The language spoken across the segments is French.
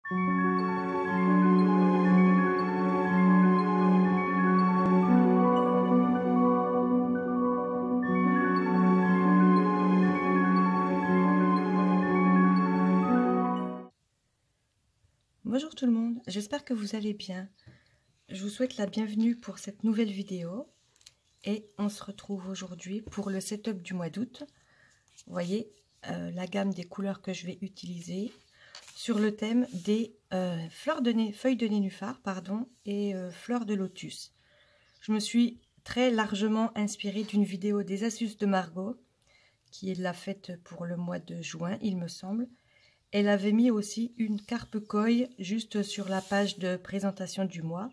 Bonjour tout le monde, j'espère que vous allez bien. Je vous souhaite la bienvenue pour cette nouvelle vidéo et on se retrouve aujourd'hui pour le setup du mois d'août. Vous voyez la gamme des couleurs que je vais utiliser sur le thème des feuilles de nénuphar et fleurs de lotus. Je me suis très largement inspirée d'une vidéo des astuces de Margot qui est l'a faite pour le mois de juin il me semble. Elle avait mis aussi une carpe koi juste sur la page de présentation du mois.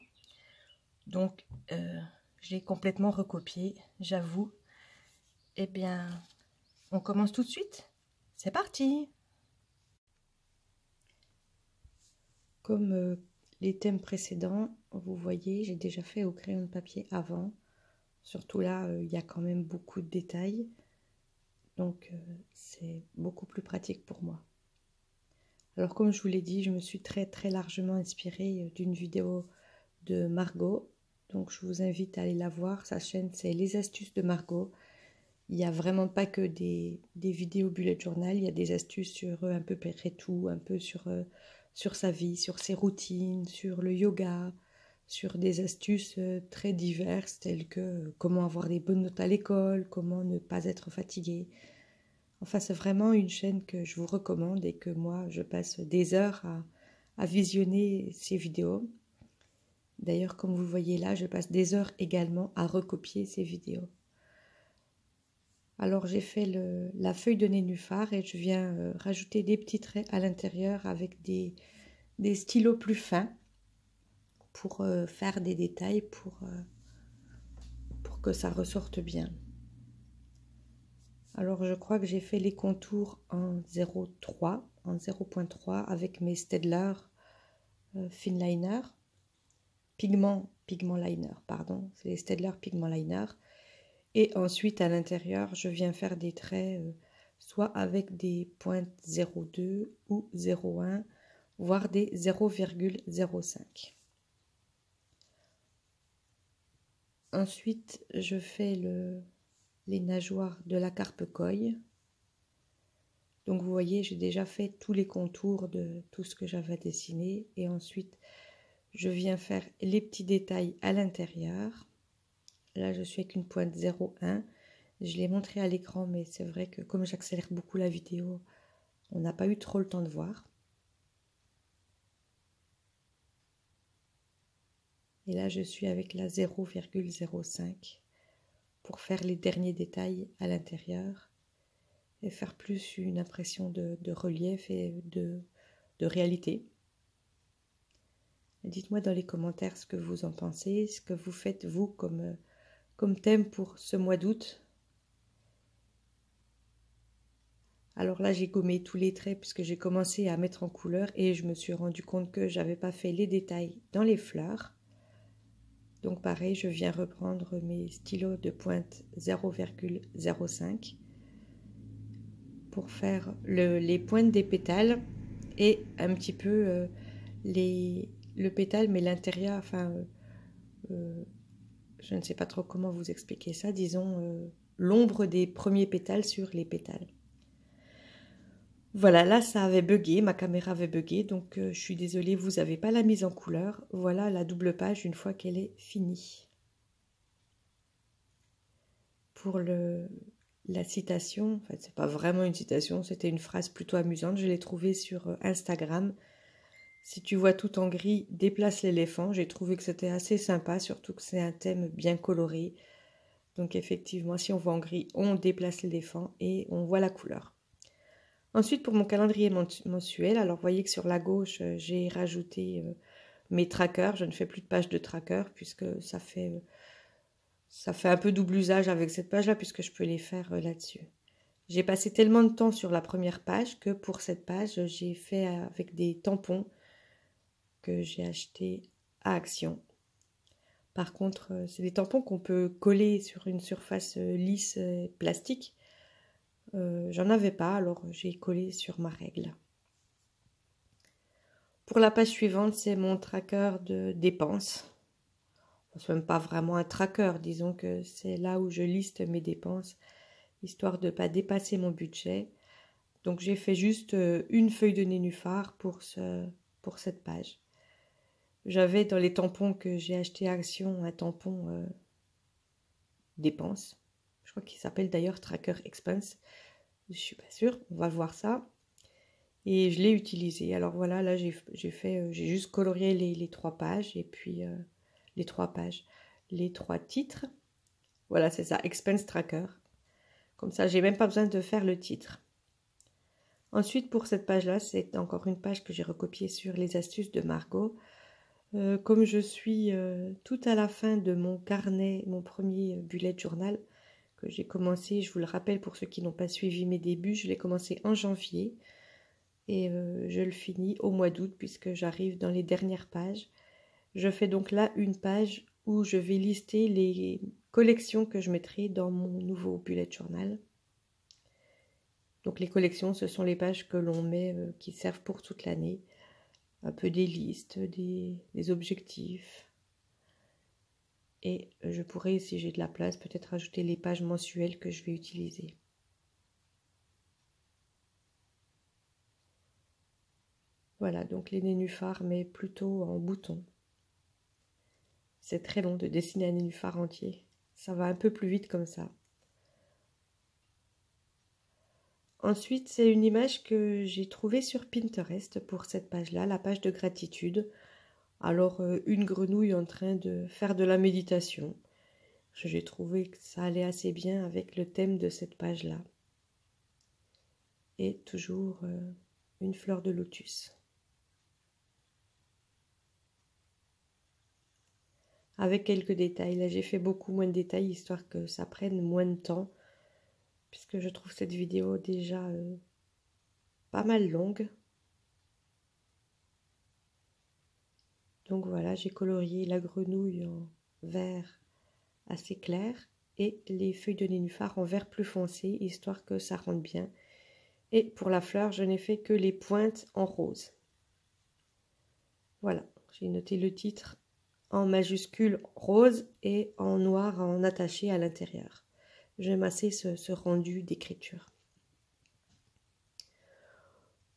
Donc, je l'ai complètement recopié, j'avoue. Eh bien, on commence tout de suite. C'est parti! Comme les thèmes précédents, vous voyez, j'ai déjà fait au crayon de papier avant. Surtout là, il y a quand même beaucoup de détails. Donc, c'est beaucoup plus pratique pour moi. Alors comme je vous l'ai dit, je me suis très largement inspirée d'une vidéo de Margot. Donc je vous invite à aller la voir. Sa chaîne c'est Les Astuces de Margot. Il n'y a vraiment pas que des vidéos bullet journal. Il y a des astuces sur un peu près tout, un peu sur sa vie, sur ses routines, sur le yoga, sur des astuces très diverses telles que comment avoir des bonnes notes à l'école, comment ne pas être fatigué. Enfin, c'est vraiment une chaîne que je vous recommande et que moi, je passe des heures à visionner ces vidéos. D'ailleurs, comme vous le voyez là, je passe des heures également à recopier ces vidéos. Alors, j'ai fait la feuille de nénuphar et je viens rajouter des petits traits à l'intérieur avec des stylos plus fins pour faire des détails, pour que ça ressorte bien. Alors, je crois que j'ai fait les contours en 0.3 avec mes Staedtler Finliner, pigment liner, pardon, c'est les Staedtler pigment liner. Et ensuite, à l'intérieur, je viens faire des traits soit avec des pointes 0,2 ou 0,1, voire des 0,05. Ensuite, je fais les nageoires de la carpe koi. Donc vous voyez, j'ai déjà fait tous les contours de tout ce que j'avais dessiné. Et ensuite, je viens faire les petits détails à l'intérieur. Là, je suis avec une pointe 0,1. Je l'ai montré à l'écran, mais c'est vrai que comme j'accélère beaucoup la vidéo, on n'a pas eu trop le temps de voir. Et là, je suis avec la 0,05 pour faire les derniers détails à l'intérieur et faire plus une impression de relief et de réalité. Dites-moi dans les commentaires ce que vous en pensez, ce que vous faites vous comme thème pour ce mois d'août. Alors là, j'ai gommé tous les traits puisque j'ai commencé à mettre en couleur et je me suis rendu compte que j'avais pas fait les détails dans les fleurs. Donc pareil, je viens reprendre mes stylos de pointe 0,05 pour faire les pointes des pétales et un petit peu le pétale, mais l'intérieur, enfin, je ne sais pas trop comment vous expliquer ça, disons l'ombre des premiers pétales sur les pétales. Voilà, là ça avait bugué, ma caméra avait bugué, donc je suis désolée, vous n'avez pas la mise en couleur. Voilà la double page une fois qu'elle est finie. Pour la citation, en fait c'est pas vraiment une citation, c'était une phrase plutôt amusante, je l'ai trouvée sur Instagram. Si tu vois tout en gris, déplace l'éléphant. J'ai trouvé que c'était assez sympa, surtout que c'est un thème bien coloré. Donc effectivement, si on voit en gris, on déplace l'éléphant et on voit la couleur. Ensuite, pour mon calendrier mensuel, alors vous voyez que sur la gauche, j'ai rajouté mes trackers. Je ne fais plus de page de tracker puisque ça fait un peu double usage avec cette page-là puisque je peux les faire là-dessus. J'ai passé tellement de temps sur la première page que pour cette page, j'ai fait avec des tampons que j'ai acheté à Action. Par contre, c'est des tampons qu'on peut coller sur une surface lisse plastique. J'en avais pas, alors j'ai collé sur ma règle. Pour la page suivante, c'est mon tracker de dépenses. Ce n'est même pas vraiment un tracker, disons que c'est là où je liste mes dépenses, histoire de ne pas dépasser mon budget. Donc j'ai fait juste une feuille de nénuphar pour cette page. J'avais dans les tampons que j'ai acheté à Action un tampon dépenses. Je crois qu'il s'appelle d'ailleurs Tracker Expense. Je suis pas sûre, on va voir ça. Et je l'ai utilisé. Alors voilà, là j'ai juste colorié les 3 pages et puis les 3 pages, les 3 titres. Voilà, c'est ça, Expense Tracker. Comme ça, j'ai même pas besoin de faire le titre. Ensuite, pour cette page-là, c'est encore une page que j'ai recopiée sur les astuces de Margot. Comme je suis tout à la fin de mon carnet, mon premier bullet journal, que j'ai commencé, je vous le rappelle pour ceux qui n'ont pas suivi mes débuts, je l'ai commencé en janvier et je le finis au mois d'août puisque j'arrive dans les dernières pages. Je fais donc là une page où je vais lister les collections que je mettrai dans mon nouveau bullet journal. Donc les collections, ce sont les pages que l'on met, qui servent pour toute l'année. Un peu des listes, des objectifs. Et je pourrais, si j'ai de la place, peut-être ajouter les pages mensuelles que je vais utiliser. Voilà, donc les nénuphars, mais plutôt en bouton. C'est très long de dessiner un nénuphar entier. Ça va un peu plus vite comme ça. Ensuite, c'est une image que j'ai trouvée sur Pinterest pour cette page-là, la page de gratitude. Alors, une grenouille en train de faire de la méditation. J'ai trouvé que ça allait assez bien avec le thème de cette page-là. Et toujours une fleur de lotus. Avec quelques détails. Là, j'ai fait beaucoup moins de détails, histoire que ça prenne moins de temps. Puisque je trouve cette vidéo déjà pas mal longue. Donc voilà, j'ai colorié la grenouille en vert assez clair et les feuilles de nénuphar en vert plus foncé, histoire que ça rende bien. Et pour la fleur, je n'ai fait que les pointes en rose. Voilà, j'ai noté le titre en majuscule rose et en noir en attaché à l'intérieur. J'aime assez ce rendu d'écriture.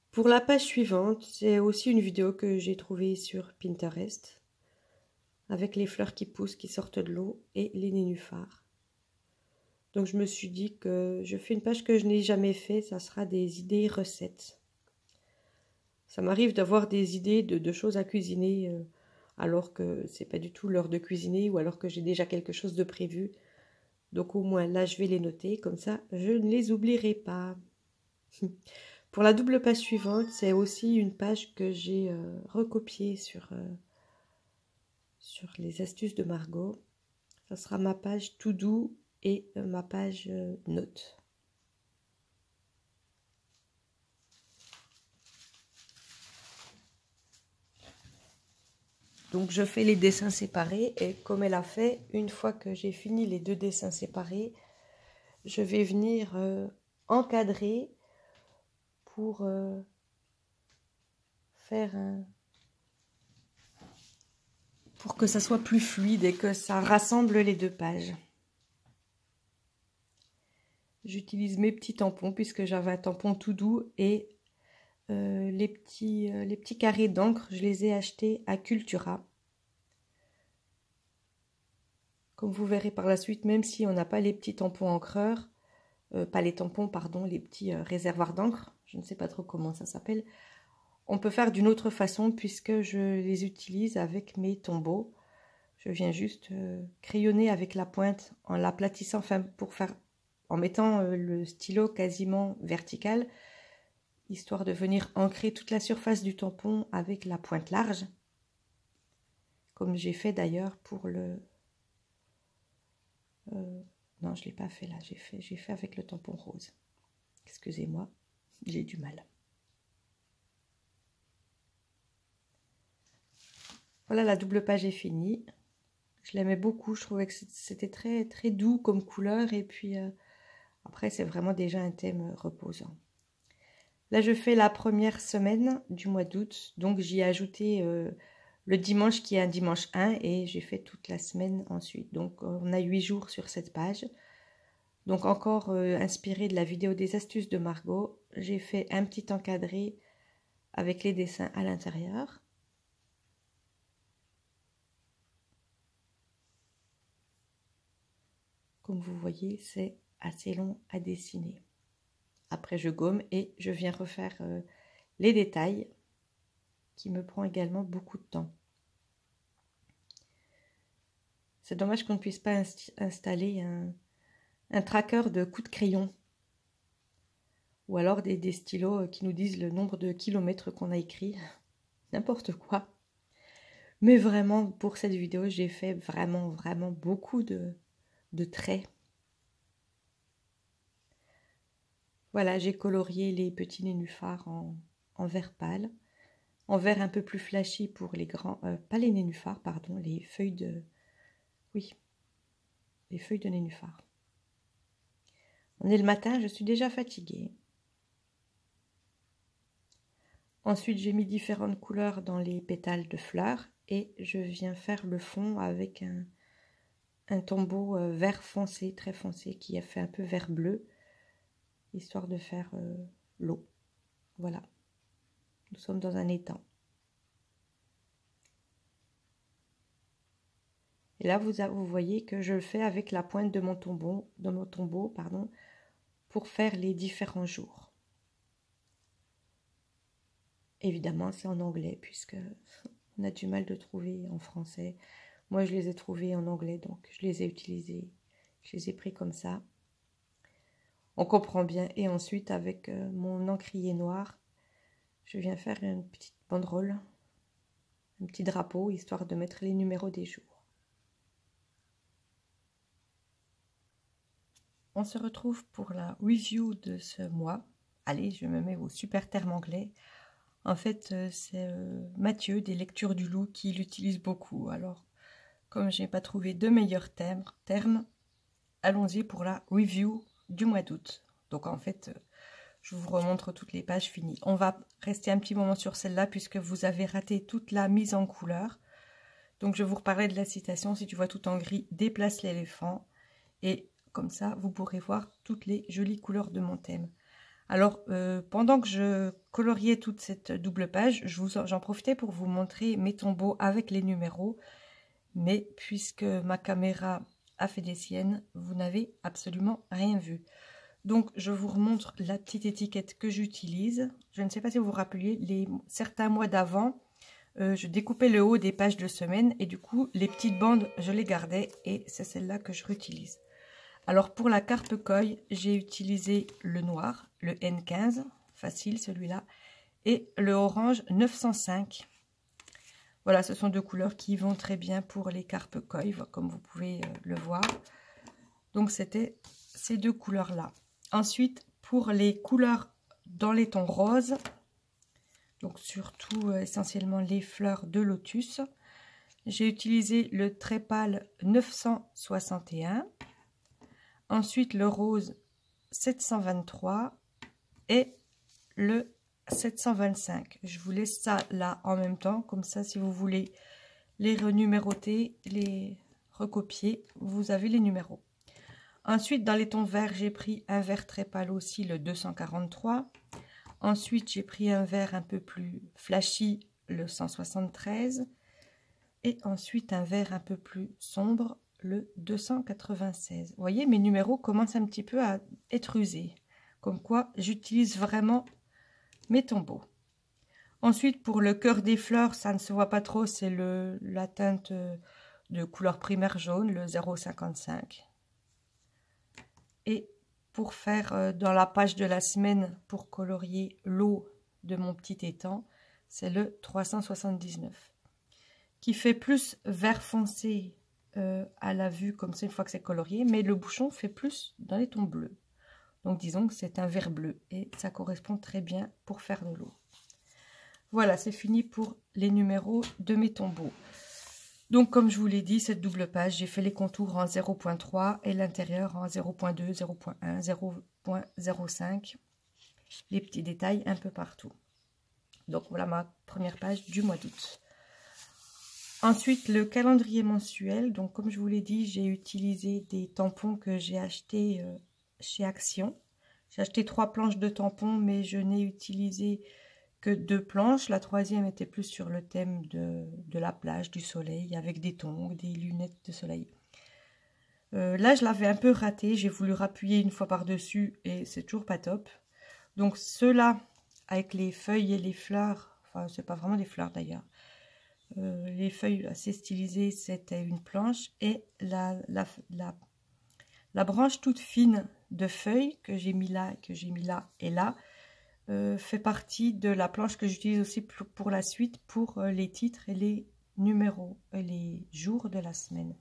Pour la page suivante, c'est aussi une vidéo que j'ai trouvée sur Pinterest, avec les fleurs qui poussent, qui sortent de l'eau et les nénuphars. Donc je me suis dit que je fais une page que je n'ai jamais fait, ça sera des idées recettes. Ça m'arrive d'avoir des idées de choses à cuisiner alors que c'est pas du tout l'heure de cuisiner ou alors que j'ai déjà quelque chose de prévu. Donc au moins là je vais les noter, comme ça je ne les oublierai pas. Pour la double page suivante, c'est aussi une page que j'ai recopiée sur les astuces de Margot. Ça sera ma page to do et ma page notes. Donc je fais les dessins séparés et comme elle a fait, une fois que j'ai fini les 2 dessins séparés, je vais venir encadrer pour pour que ça soit plus fluide et que ça rassemble les 2 pages. J'utilise mes petits tampons puisque j'avais un tampon tout doux et les petits carrés d'encre, je les ai achetés à Cultura. Comme vous verrez par la suite, même si on n'a pas les petits tampons encreurs, pas les tampons, pardon, les petits réservoirs d'encre, je ne sais pas trop comment ça s'appelle, on peut faire d'une autre façon puisque je les utilise avec mes tombeaux. Je viens juste crayonner avec la pointe en l'aplatissant, enfin en mettant le stylo quasiment vertical, histoire de venir ancrer toute la surface du tampon avec la pointe large, comme j'ai fait d'ailleurs pour le... non, je ne l'ai pas fait là, j'ai fait avec le tampon rose. Excusez-moi, j'ai du mal. Voilà, la double page est finie. Je l'aimais beaucoup, je trouvais que c'était très, très doux comme couleur. Et puis, après, c'est vraiment déjà un thème reposant. Là, je fais la première semaine du mois d'août, donc j'y ai ajouté le dimanche qui est un dimanche 1 et j'ai fait toute la semaine ensuite. Donc, on a 8 jours sur cette page. Donc, encore inspiré de la vidéo des astuces de Margot, j'ai fait un petit encadré avec les dessins à l'intérieur. Comme vous voyez, c'est assez long à dessiner. Après, je gomme et je viens refaire les détails qui me prend également beaucoup de temps. C'est dommage qu'on ne puisse pas installer un tracker de coups de crayon ou alors des stylos qui nous disent le nombre de kilomètres qu'on a écrit. N'importe quoi. Mais vraiment, pour cette vidéo, j'ai fait vraiment beaucoup de traits. Voilà, j'ai colorié les petits nénuphars en vert pâle, en vert un peu plus flashy pour les grands, pas les nénuphars, pardon, les feuilles de, oui, les feuilles de nénuphars. On est le matin, je suis déjà fatiguée. Ensuite, j'ai mis différentes couleurs dans les pétales de fleurs et je viens faire le fond avec un tombeau vert foncé, très foncé, qui a fait un peu vert bleu, histoire de faire l'eau. Voilà, nous sommes dans un étang. Et là, vous voyez que je le fais avec la pointe de mon tombeau, pour faire les différents jours. Évidemment, c'est en anglais, puisque on a du mal de trouver en français. Moi, je les ai trouvés en anglais, donc je les ai utilisés. Je les ai pris comme ça. On comprend bien. Et ensuite, avec mon encrier noir, je viens faire une petite banderole, un petit drapeau, histoire de mettre les numéros des jours. On se retrouve pour la review de ce mois. Allez, je me mets au super terme anglais. En fait, c'est Mathieu des Lectures du Loup qui l'utilise beaucoup. Alors, comme je n'ai pas trouvé de meilleurs termes, allons-y pour la review du mois d'août. Donc, en fait, je vous remontre toutes les pages finies. On va rester un petit moment sur celle-là puisque vous avez raté toute la mise en couleur. Donc, je vous reparlerai de la citation. Si tu vois tout en gris, déplace l'éléphant. Et comme ça, vous pourrez voir toutes les jolies couleurs de mon thème. Alors, pendant que je coloriais toute cette double page, j'en profitais pour vous montrer mes tombeaux avec les numéros. Mais puisque ma caméra a fait des siennes, vous n'avez absolument rien vu. Donc, je vous remontre la petite étiquette que j'utilise. Je ne sais pas si vous vous rappeliez, certains mois d'avant, je découpais le haut des pages de semaine et du coup, les petites bandes, je les gardais et c'est celle-là que je réutilise. Alors, pour la carpe coille, j'ai utilisé le noir, le N15, facile celui-là, et le orange 905. Voilà, ce sont deux couleurs qui vont très bien pour les carpe coille, comme vous pouvez le voir. Donc, c'était ces deux couleurs-là. Ensuite, pour les couleurs dans les tons roses, donc surtout essentiellement les fleurs de lotus, j'ai utilisé le très pâle 961. Ensuite, le rose 723 et le 725. Je vous laisse ça là en même temps. Comme ça, si vous voulez les renuméroter, les recopier, vous avez les numéros. Ensuite, dans les tons verts, j'ai pris un vert très pâle aussi, le 243. Ensuite, j'ai pris un vert un peu plus flashy, le 173. Et ensuite, un vert un peu plus sombre, le 296. Vous voyez, mes numéros commencent un petit peu à être usés. Comme quoi, j'utilise vraiment mes tombeaux. Ensuite, pour le cœur des fleurs, ça ne se voit pas trop, c'est la teinte de couleur primaire jaune, le 0,55. Et pour faire dans la page de la semaine, pour colorier l'eau de mon petit étang, c'est le 379. Qui fait plus vert foncé à la vue, comme ça, une fois que c'est colorié, mais le bouchon fait plus dans les tons bleus. Donc, disons que c'est un vert bleu, et ça correspond très bien pour faire de l'eau. Voilà, c'est fini pour les numéros de mes tombeaux. Donc, comme je vous l'ai dit, cette double page, j'ai fait les contours en 0.3 et l'intérieur en 0.2, 0.1, 0.05. les petits détails un peu partout. Donc voilà ma première page du mois d'août. Ensuite, le calendrier mensuel. Donc comme je vous l'ai dit, j'ai utilisé des tampons que j'ai achetés chez Action. J'ai acheté 3 planches de tampons, mais je n'ai utilisé que 2 planches. La troisième était plus sur le thème de la plage, du soleil, avec des tongs, des lunettes de soleil. Là, je l'avais un peu raté. J'ai voulu rappuyer une fois par-dessus et c'est toujours pas top. Donc ceux-là, avec les feuilles et les fleurs, enfin c'est pas vraiment des fleurs d'ailleurs, les feuilles assez stylisées, c'était une planche, et la branche toute fine de feuilles que j'ai mis là et là fait partie de la planche que j'utilise aussi pour la suite, pour les titres et les numéros et les jours de la semaine.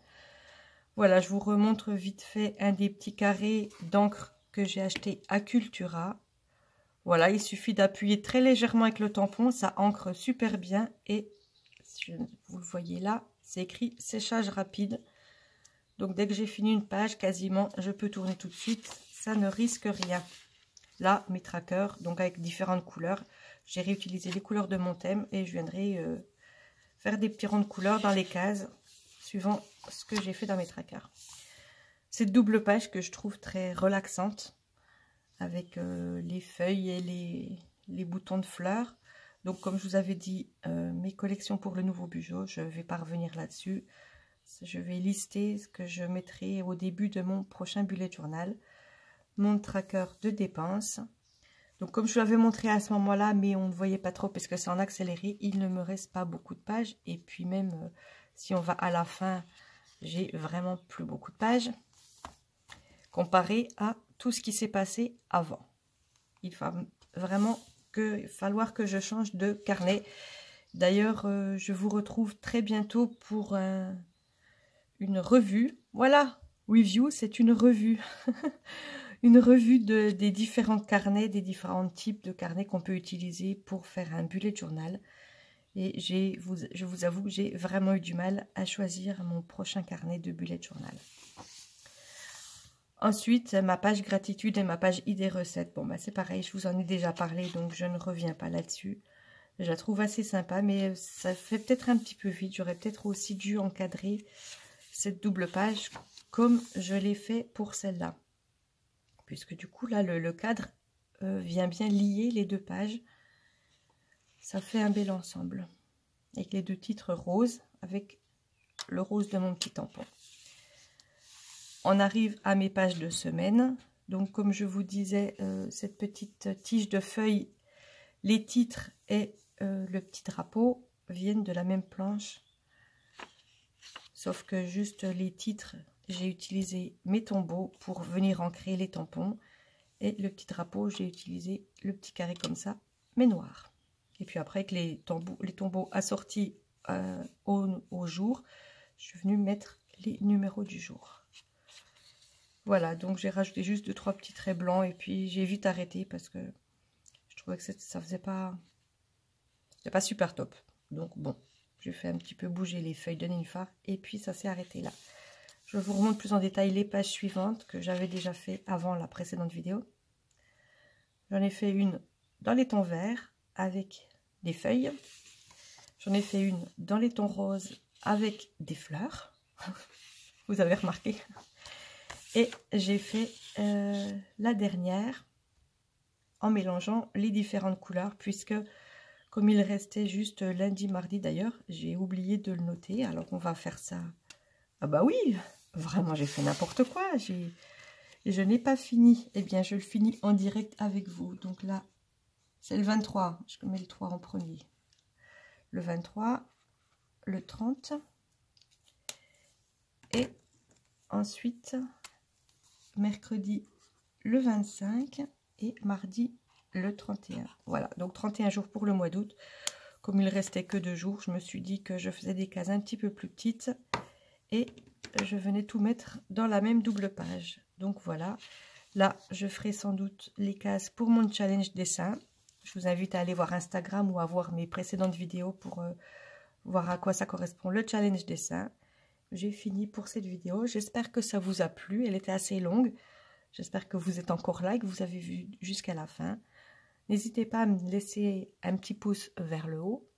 Voilà, je vous remontre vite fait un des petits carrés d'encre que j'ai acheté à Cultura. Voilà, il suffit d'appuyer très légèrement avec le tampon, ça ancre super bien, et vous le voyez là, c'est écrit séchage rapide. Donc dès que j'ai fini une page, quasiment, je peux tourner tout de suite, ça ne risque rien. Là, mes trackers, donc avec différentes couleurs, j'ai réutilisé les couleurs de mon thème et je viendrai faire des petits ronds de couleurs dans les cases, suivant ce que j'ai fait dans mes trackers. Cette double page que je trouve très relaxante, avec les feuilles et les boutons de fleurs. Donc comme je vous avais dit, mes collections pour le nouveau Bugeaud, je vais pas revenir là-dessus. Je vais lister ce que je mettrai au début de mon prochain bullet journal. Mon tracker de dépenses. Donc comme je vous l'avais montré à ce moment-là, mais on ne voyait pas trop parce que c'est en accéléré, il ne me reste pas beaucoup de pages. Et puis même si on va à la fin, j'ai vraiment plus beaucoup de pages comparé à tout ce qui s'est passé avant. Il va vraiment falloir que je change de carnet. D'ailleurs, je vous retrouve très bientôt pour une revue. Voilà, review, c'est une revue. Une revue des différents carnets, des différents types de carnets qu'on peut utiliser pour faire un bullet journal. Et je vous avoue que j'ai vraiment eu du mal à choisir mon prochain carnet de bullet journal. Ensuite, ma page gratitude et ma page idées recettes. Bon, bah c'est pareil, je vous en ai déjà parlé, donc je ne reviens pas là-dessus. Je la trouve assez sympa, mais ça fait peut-être un petit peu vite. J'aurais peut-être aussi dû encadrer cette double page comme je l'ai fait pour celle-là. Puisque du coup, là, le cadre vient bien lier les deux pages. Ça fait un bel ensemble. Avec les deux titres roses, avec le rose de mon petit tampon. On arrive à mes pages de semaine. Donc, comme je vous disais, cette petite tige de feuilles, les titres et le petit drapeau viennent de la même planche. Sauf que juste les titres, j'ai utilisé mes tombeaux pour venir ancrer les tampons. Et le petit drapeau, j'ai utilisé le petit carré comme ça, mais noir. Et puis après, avec les tombeaux assortis au jour, je suis venue mettre les numéros du jour. Voilà, donc j'ai rajouté juste 2-3 petits traits blancs et puis j'ai vite arrêté parce que je trouvais que ça faisait pas... C'était pas super top. Donc bon, j'ai fait un petit peu bouger les feuilles de nénuphar et puis ça s'est arrêté là. Je vous remonte plus en détail les pages suivantes que j'avais déjà fait avant la précédente vidéo. J'en ai fait une dans les tons verts avec des feuilles. J'en ai fait une dans les tons roses avec des fleurs. Vous avez remarqué. Et j'ai fait la dernière en mélangeant les différentes couleurs puisque comme il restait juste lundi, mardi d'ailleurs, j'ai oublié de le noter. Alors on va faire ça. Ah bah oui, vraiment j'ai fait n'importe quoi. Et je n'ai pas fini. Eh bien je le finis en direct avec vous. Donc là, c'est le 23. Je mets le 3 en premier. Le 23, le 30. Et ensuite, mercredi le 25 et mardi le 31. Voilà, donc 31 jours pour le mois d'août. Comme il restait que 2 jours, je me suis dit que je faisais des cases un petit peu plus petites et je venais tout mettre dans la même double page. Donc voilà, là je ferai sans doute les cases pour mon challenge dessin. Je vous invite à aller voir Instagram ou à voir mes précédentes vidéos pour voir à quoi ça correspond le challenge dessin. J'ai fini pour cette vidéo. J'espère que ça vous a plu. Elle était assez longue. J'espère que vous êtes encore là et que vous avez vu jusqu'à la fin. N'hésitez pas à me laisser un petit pouce vers le haut,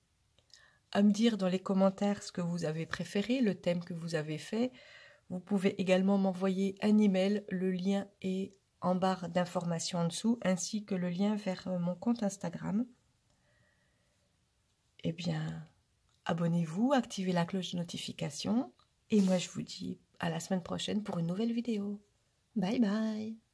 à me dire dans les commentaires ce que vous avez préféré, le thème que vous avez fait. Vous pouvez également m'envoyer un email, le lien est en barre d'informations en dessous, ainsi que le lien vers mon compte Instagram. Eh bien, abonnez-vous, activez la cloche de notification, et moi je vous dis à la semaine prochaine pour une nouvelle vidéo. Bye bye!